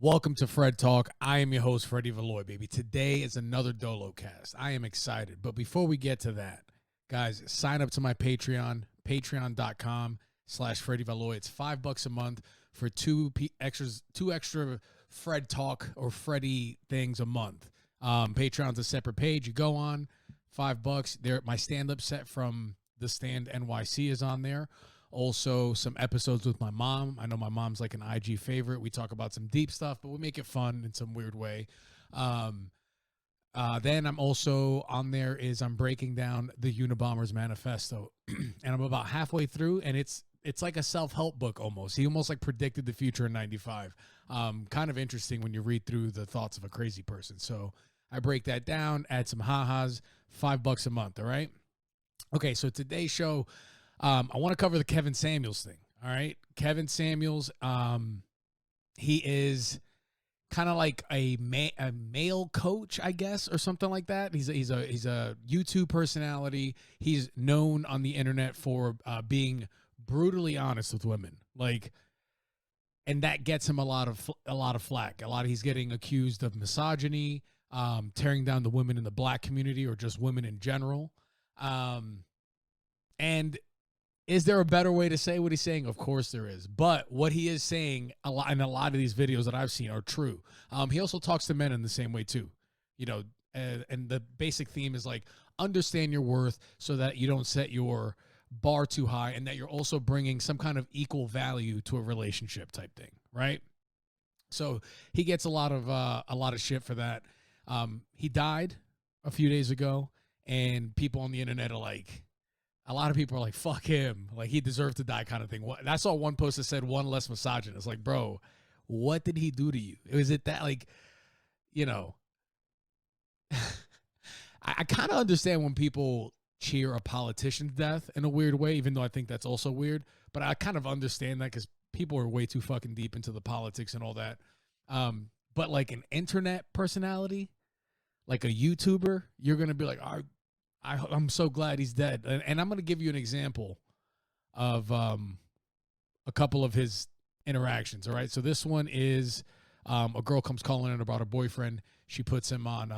Welcome to FredTalk. I am your host, Freddie Valoy, baby. Today is another Dolocast. I am excited. But before we get to that, guys, sign up to my Patreon, patreon.com/Freddie Valoy. It's $5 a month for two extra FredTalk or Freddie things a month. Patreon's a separate page. You go on, $5. There, my stand-up set from The Stand NYC is on there. Also, some episodes with my mom. I know my mom's like an IG favorite. We talk about some deep stuff, but we make it fun in some weird way. Then I'm also on there I'm breaking down the Unabomber's Manifesto. And I'm about halfway through, and it's like a self-help book almost. He almost like predicted the future in 95. Kind of interesting when you read through the thoughts of a crazy person. So I break that down, add some ha-has, $5 a month, all right? Okay, so today's show... I want to cover the Kevin Samuels thing. All right. Kevin Samuels, he is kind of like a male coach, I guess, or something like that. He's a YouTube personality. He's known on the internet for being brutally honest with women. And that gets him a lot of flack. He's getting accused of misogyny, tearing down the women in the black community or just women in general. And is there a better way to say what he's saying? Of course there is. But what he is saying in a lot of these videos that I've seen are true. He also talks to men in the same way too. You know, and the basic theme is like, understand your worth so that you don't set your bar too high and that you're also bringing some kind of equal value to a relationship type thing, right? So he gets a lot of shit for that. He died a few days ago, and people on the internet are like, a lot of people are like, fuck him. Like, he deserved to die kind of thing. I saw one post that said one less misogynist. Like, bro, what did he do to you? Is it that, like, you know, I kind of understand when people cheer a politician's death in a weird way, even though I think that's also weird. But I kind of understand that because people are way too fucking deep into the politics and all that. But like an internet personality, like a YouTuber, you're going to be like, I'm so glad he's dead. And I'm going to give you an example of a couple of his interactions, all right? So this one is a girl comes calling in about her boyfriend. She puts him on,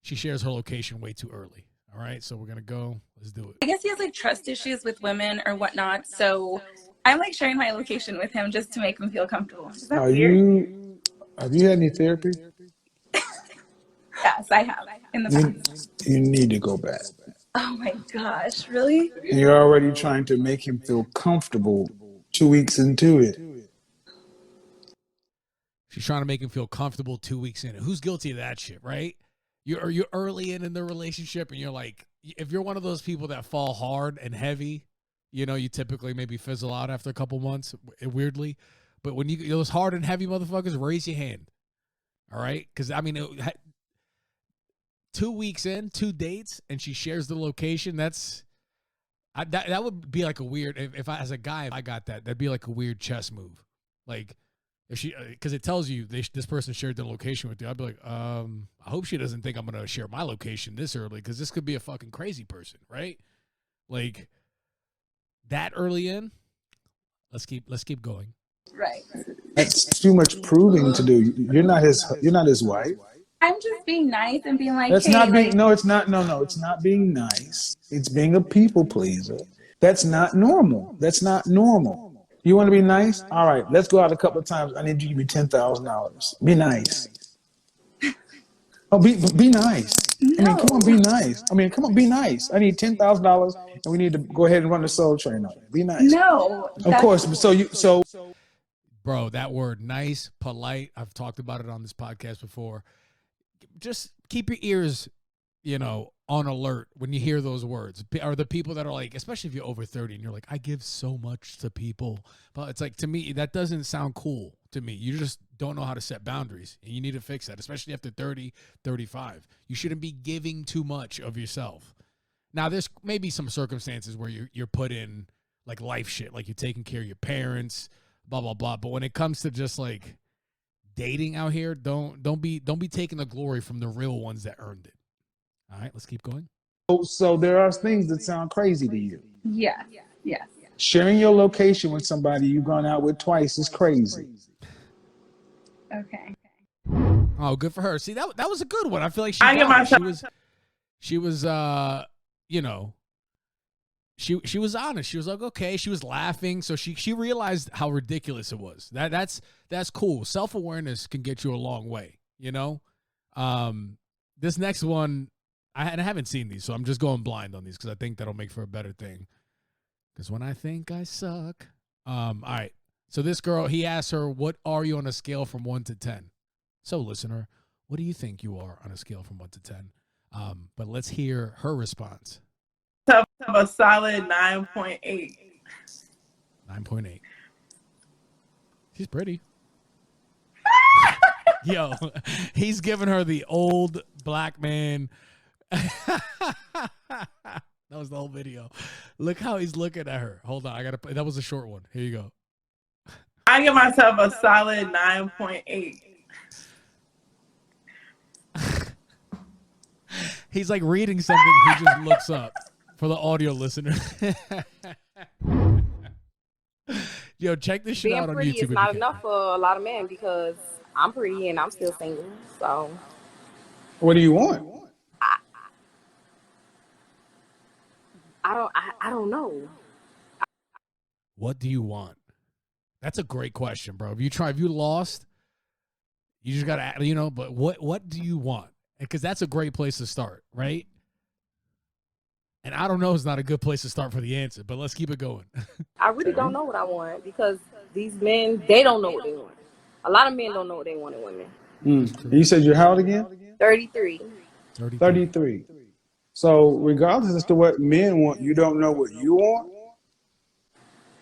she shares her location way too early, all right? So we're going to go. Let's do it. I guess he has like trust issues with women or whatnot. So I'm like sharing my location with him just to make him feel comfortable. Is that weird? Have you had any therapy? Yes, I have in the past. You need to go back. Oh my gosh, really? You're already trying to make him feel comfortable 2 weeks into it. She's trying to make him feel comfortable 2 weeks in. Who's guilty of that shit, right? You're early in the relationship, and you're like, if you're one of those people that fall hard and heavy, you know, you typically maybe fizzle out after a couple months, weirdly. But when you're those hard and heavy motherfuckers, raise your hand. All right? Because, I mean, 2 weeks in, 2 dates, and she shares the location. That would be like a weird, if I, as a guy, if I got that, that'd be like a weird chess move. Like, if she, because it tells you this person shared the location with you, I'd be like, I hope she doesn't think I'm going to share my location this early, because this could be a fucking crazy person, right? Like, that early in, let's keep going. Right. That's too much proving to do. You're not his wife. I'm just being nice and being like, That's hey, not being, like, no, it's not, no, it's not being nice. It's being a people pleaser. That's not normal. That's not normal. You want to be nice? All right, let's go out a couple of times. I need you to give me $10,000. Be nice. Oh, be nice. No. I mean, come on, be nice. Be nice. I need $10,000, and we need to go ahead and run the Soul Train on it. Be nice. No. Of course. So. Bro, that word nice, polite, I've talked about it on this podcast before. Just keep your ears, you know, on alert when you hear those words. Are the people that are like, especially if you're over 30 and you're like, I give so much to people. But it's like, to me, that doesn't sound cool to me. You just don't know how to set boundaries, and you need to fix that, especially after 30, 35. You shouldn't be giving too much of yourself. Now, there's maybe some circumstances where you're put in like life shit, like you're taking care of your parents, blah, blah, blah. But when it comes to just like dating out here, don't be taking the glory from the real ones that earned it. All right, let's keep going. So there are things that sound crazy to you. Yeah. Sharing your location with somebody you've gone out with twice is crazy. Okay. Oh, good for her. See, that was a good one. I feel like she was you know, she was honest. She was like, okay, she was laughing, so she realized how ridiculous it was. That's cool. Self-awareness can get you a long way, you know? This next one, I haven't seen these, so I'm just going blind on these because I think that'll make for a better thing. Because when I think I suck. All right. So this girl, he asked her, what are you on a scale from 1 to 10? So listener, what do you think you are on a scale from 1 to 10? But let's hear her response. A solid 9.8. 9.8. She's pretty. Yo, he's giving her the old black man. That was the whole video. Look how he's looking at her. Hold on, that was a short one. Here you go. I give myself a solid 9.8. He's like reading something. He just looks up for the audio listener. Yo, check this shit out on YouTube. Being pretty is not enough for a lot of men because I'm pretty and I'm still single. So, what do you want? I don't know. What do you want? That's a great question, bro. If you lost, you just gotta, But what do you want? Because that's a great place to start, right? And I don't know is not a good place to start for the answer, but let's keep it going. I really don't know what I want because these men, they don't know what they want. A lot of men don't know what they want in women. You said you're how old again? 33. 33. So regardless as to what men want, you don't know what you want?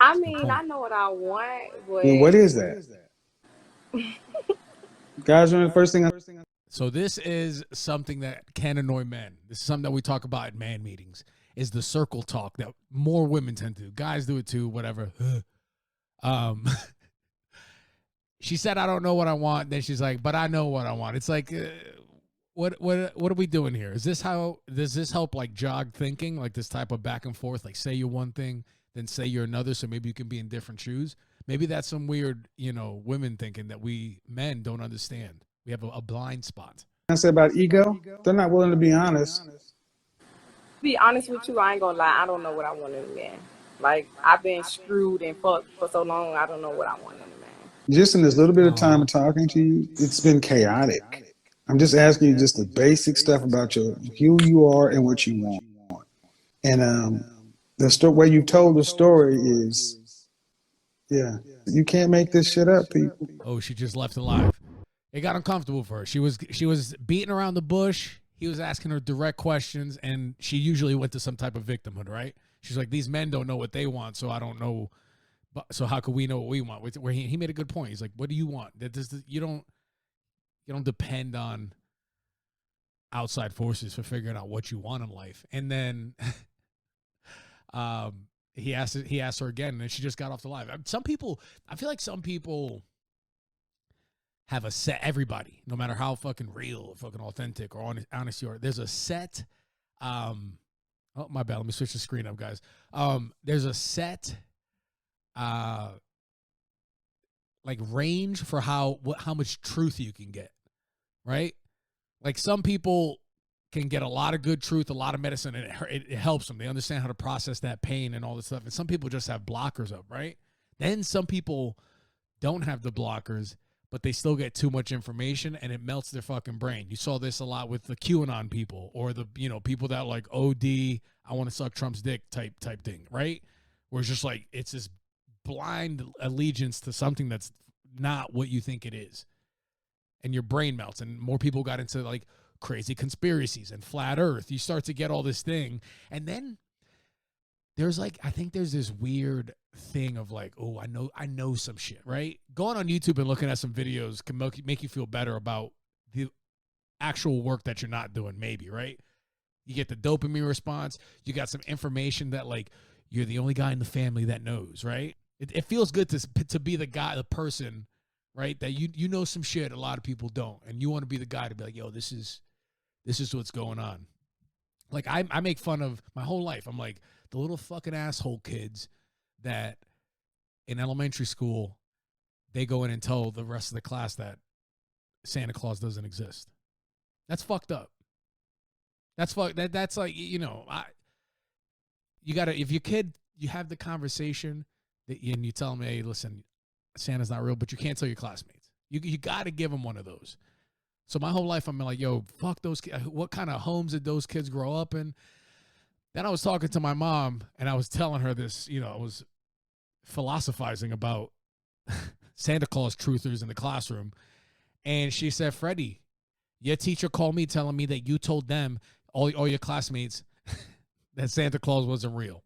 I mean, I know what I want, but... Well, what is that? Guys, remember the first thing So this is something that can annoy men. This is something that we talk about at man meetings, is the circle talk that more women tend to do. Guys do it too, whatever. She said, I don't know what I want. Then she's like, but I know what I want. It's like, what are we doing here? Does this help like jog thinking, like this type of back and forth, like say you're one thing, then say you're another, so maybe you can be in different shoes? Maybe that's some weird, women thinking that we men don't understand. We have a blind spot. I say about ego? They're not willing to be honest. To be honest with you, I ain't gonna lie. I don't know what I want in a man. Like, I've been screwed and fucked for so long, I don't know what I want in a man. Just in this little bit of time of talking to you, it's been chaotic. I'm just asking you just the basic stuff about who you are and what you want. And the way you told the story is, you can't make this shit up, people. Oh, she just left alive. It got uncomfortable for her. She was beating around the bush. He was asking her direct questions, and she usually went to some type of victimhood, right? She's like, these men don't know what they want, so I don't know. So how could we know what we want? Where he made a good point. He's like, what do you want? You don't depend on outside forces for figuring out what you want in life. And then he asked her again, and she just got off the line. I feel like some people have a set, everybody, no matter how fucking real or fucking authentic or honest you are, there's a set, oh, my bad, let me switch the screen up, guys. There's a set, like range for how much truth you can get, right? Like some people can get a lot of good truth, a lot of medicine, and it helps them. They understand how to process that pain and all this stuff. And some people just have blockers up, right? Then some people don't have the blockers, but they still get too much information and it melts their fucking brain. You saw this a lot with the QAnon people or the, people that like OD, I want to suck Trump's dick type thing, right? Where it's just like, it's this blind allegiance to something that's not what you think it is. And your brain melts, and more people got into like crazy conspiracies and flat earth. You start to get all this thing. And then there's like, I think there's this weird thing of like, oh, I know some shit, right? Going on YouTube and looking at some videos can make you feel better about the actual work that you're not doing, maybe, right? You get the dopamine response. You got some information that like you're the only guy in the family that knows, right? It feels good to be the guy, the person, right? That you know some shit a lot of people don't, and you want to be the guy to be like, yo, this is what's going on. Like I make fun of my whole life. I'm like the little fucking asshole kids that in elementary school, they go in and tell the rest of the class that Santa Claus doesn't exist. That's fucked up. That's like, you know, you gotta, if your kid, you have the conversation and you tell them, hey, listen, Santa's not real, but you can't tell your classmates. You got to give them one of those. So my whole life, I'm like, yo, fuck those kids. What kind of homes did those kids grow up in? Then I was talking to my mom, and I was telling her this, you know, I was philosophizing about Santa Claus truthers in the classroom. And she said, Freddie, your teacher called me telling me that you told them, all your classmates, that Santa Claus wasn't real.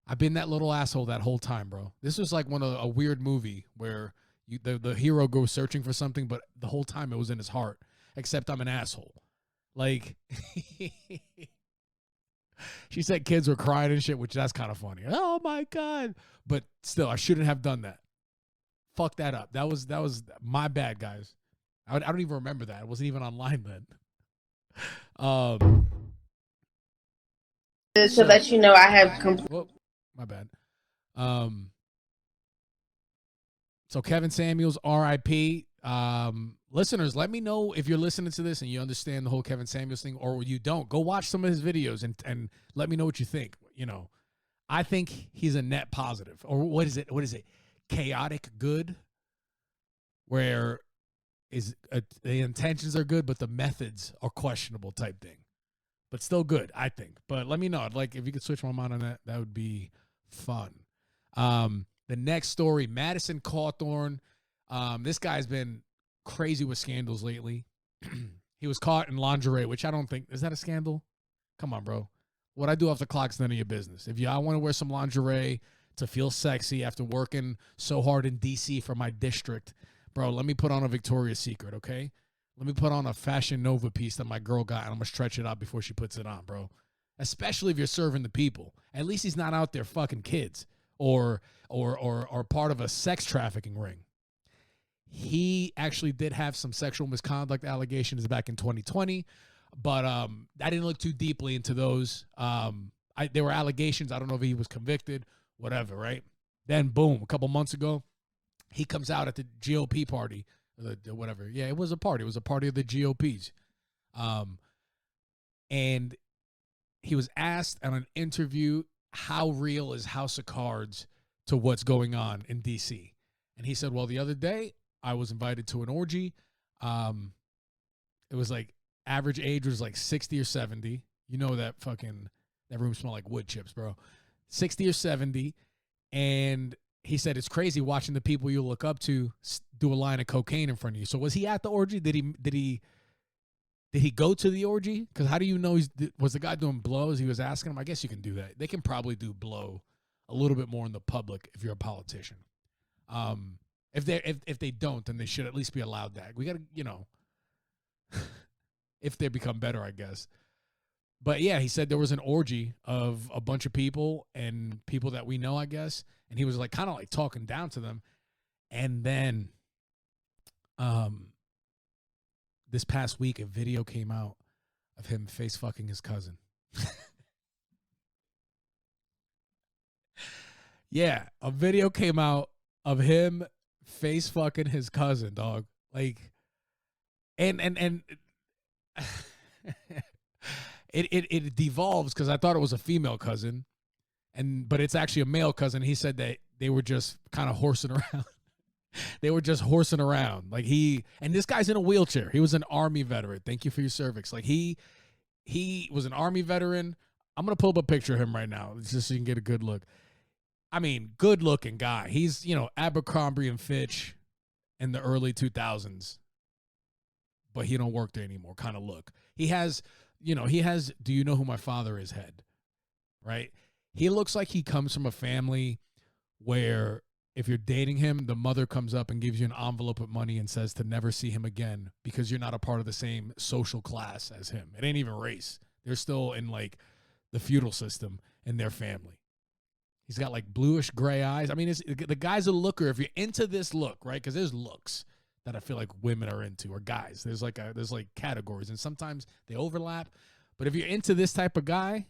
I've been that little asshole that whole time, bro. This was like a weird movie where the hero goes searching for something, but the whole time it was in his heart, except I'm an asshole. Like, she said kids were crying and shit, which that's kind of funny. Oh, my God. But still, I shouldn't have done that. Fuck that up. That was my bad, guys. I don't even remember that. It wasn't even online then. To let you know, I have Whoa, my bad. So Kevin Samuels, R.I.P. Listeners, let me know if you're listening to this and you understand the whole Kevin Samuels thing, or you don't. Go watch some of his videos and let me know what you think. You know, I think he's a net positive. Or what is it? Chaotic good, where the intentions are good, but the methods are questionable type thing. But still good, I think. But let me know. I'd like, if you could switch my mind on that, that would be fun. The next story, Madison Cawthorne. This guy's been crazy with scandals lately. He was caught in lingerie, which I don't think, is that a scandal? Come on, bro. What I do off the clock's none of your business. If I want to wear some lingerie to feel sexy after working so hard in D.C. for my district, bro, let me put on a Victoria's Secret, okay? Let me put on a Fashion Nova piece that my girl got, and I'm going to stretch it out before she puts it on, bro. Especially if you're serving the people. At least he's not out there fucking kids or part of a sex trafficking ring. He actually did have some sexual misconduct allegations back in 2020, but I didn't look too deeply into those. There were allegations. I don't know if he was convicted, whatever, right? Then, boom, a couple months ago, he comes out at the GOP party, whatever. Yeah, it was a party. It was a party of the GOPs. And he was asked on an interview, how real is House of Cards to what's going on in D.C.? And he said, well, the other day, I was invited to an orgy. It was like, average age was like 60 or 70. You know that room smelled like wood chips, bro. 60 or 70. And he said, it's crazy watching the people you look up to do a line of cocaine in front of you. So was he at the orgy? Did he go to the orgy? Because how do you know was the guy doing blows? He was asking him. I guess you can do that. They can probably do blow a little bit more in the public if you're a politician. If they don't, then they should at least be allowed that. We got to, you know, if they become better, I guess. But yeah, he said there was an orgy of a bunch of people and people that we know, I guess. And he was like kind of like talking down to them. And then this past week, a video came out of him face fucking his cousin. Yeah, a video came out of him face fucking his cousin, dog. Like, and it devolves because I thought it was a female cousin, but it's actually a male cousin. He said that they were just kind of horsing around. They were just horsing around. Like and this guy's in a wheelchair. He was an Army veteran. Thank you for your cervix. Like he was an Army veteran. I'm going to pull up a picture of him right now just so you can get a good look. I mean, good looking guy. He's, Abercrombie and Fitch in the early 2000s, but he don't work there anymore kind of look. He has, do you know who my father is head, right? He looks like he comes from a family where if you're dating him, the mother comes up and gives you an envelope of money and says to never see him again because you're not a part of the same social class as him. It ain't even race. They're still in like the feudal system in their family. He's got like bluish gray eyes. I mean, the guy's a looker. If you're into this look, right? Because there's looks that I feel like women are into, or guys. There's like categories, and sometimes they overlap. But if you're into this type of guy,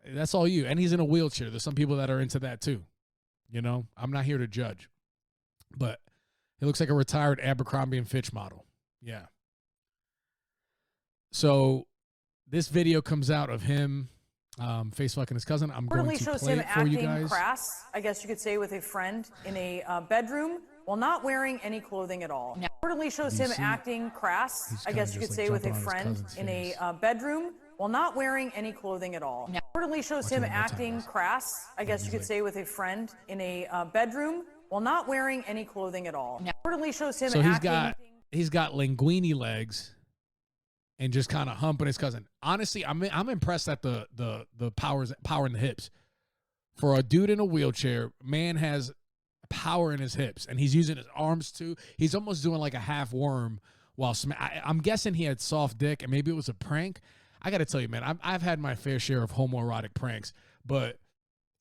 that's all you. And he's in a wheelchair. There's some people that are into that too. I'm not here to judge. But He looks like a retired Abercrombie and Fitch model. Yeah. So this video comes out of him face fucking his cousin. I'm going to play it for you guys. Crass, I guess you could say, with a friend in a bedroom while not wearing any clothing at all. Reportedly shows him acting crass, I guess you could say, with a friend in a bedroom while not wearing any clothing at all. Reportedly shows him acting crass, I guess you could say, with a friend in a bedroom while not wearing any clothing at all. Reportedly shows him he's got linguini legs and just kind of humping his cousin. Honestly, I'm impressed at the power in the hips. For a dude in a wheelchair, man has power in his hips, and he's using his arms too. He's almost doing like a half worm while I'm guessing he had soft dick, and maybe it was a prank. I got to tell you, man, I've had my fair share of homoerotic pranks, but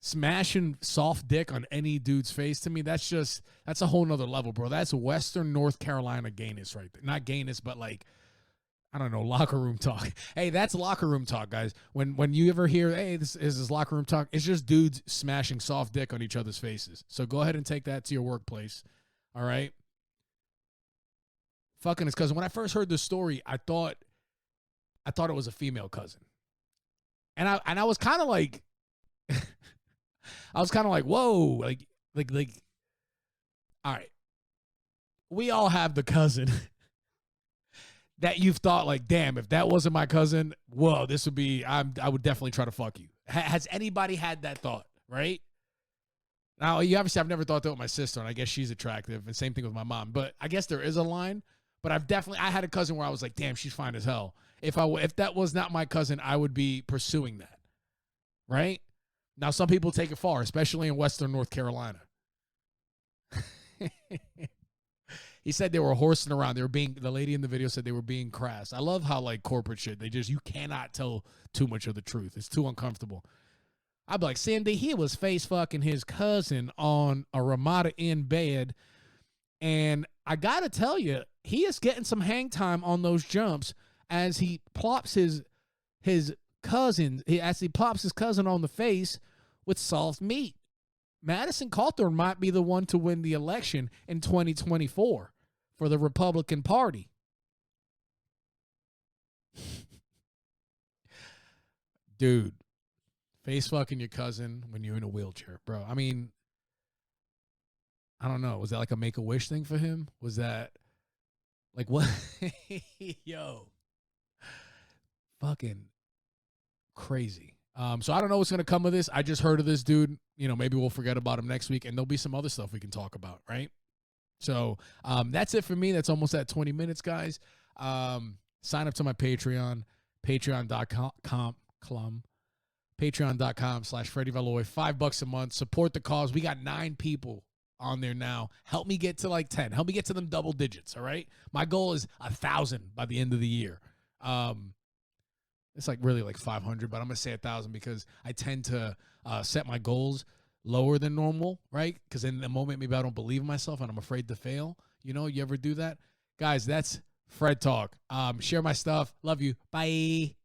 smashing soft dick on any dude's face, to me, that's a whole nother level, bro. That's Western North Carolina gayness right there. Not gayness, but like, I don't know, locker room talk. Hey, that's locker room talk, guys. When you ever hear, hey, this is locker room talk, it's just dudes smashing soft dick on each other's faces. So go ahead and take that to your workplace. All right? Fucking his cousin. When I first heard this story, I thought it was a female cousin. And I was kind of like whoa, like all right. We all have the cousin that you've thought like, damn, if that wasn't my cousin, whoa, this would be, I would definitely try to fuck you. Has anybody had that thought, right? Now, you obviously, I've never thought that with my sister, and I guess she's attractive, and same thing with my mom. But I guess there is a line, but I had a cousin where I was like, damn, she's fine as hell. If that was not my cousin, I would be pursuing that, right? Now, some people take it far, especially in Western North Carolina. He said they were horsing around. The lady in the video said they were being crass. I love how, like, corporate shit, you cannot tell too much of the truth. It's too uncomfortable. I'd be like, Cindy, he was face fucking his cousin on a Ramada Inn bed. And I got to tell you, he is getting some hang time on those jumps as he plops his cousin on the face with soft meat. Madison Cawthorne might be the one to win the election in 2024 for the Republican Party. Dude, face fucking your cousin when you're in a wheelchair, bro. I mean, I don't know. Was that like a Make-A-Wish thing for him? Was that like what? Yo, fucking crazy. So I don't know what's going to come of this. I just heard of this dude. You know, maybe we'll forget about him next week, and there'll be some other stuff we can talk about, right? So that's it for me. That's almost at 20 minutes, guys. Sign up to my Patreon, patreon.com/FreddyValoy, $5 a month. Support the cause. We got 9 people on there now. Help me get to like 10. Help me get to them double digits, all right? My goal is 1,000 by the end of the year. It's like really like 500, but I'm going to say 1,000 because I tend to set my goals lower than normal, right? Because in the moment, maybe I don't believe in myself and I'm afraid to fail. You know, you ever do that? Guys, that's Fred Talk. Share my stuff. Love you. Bye.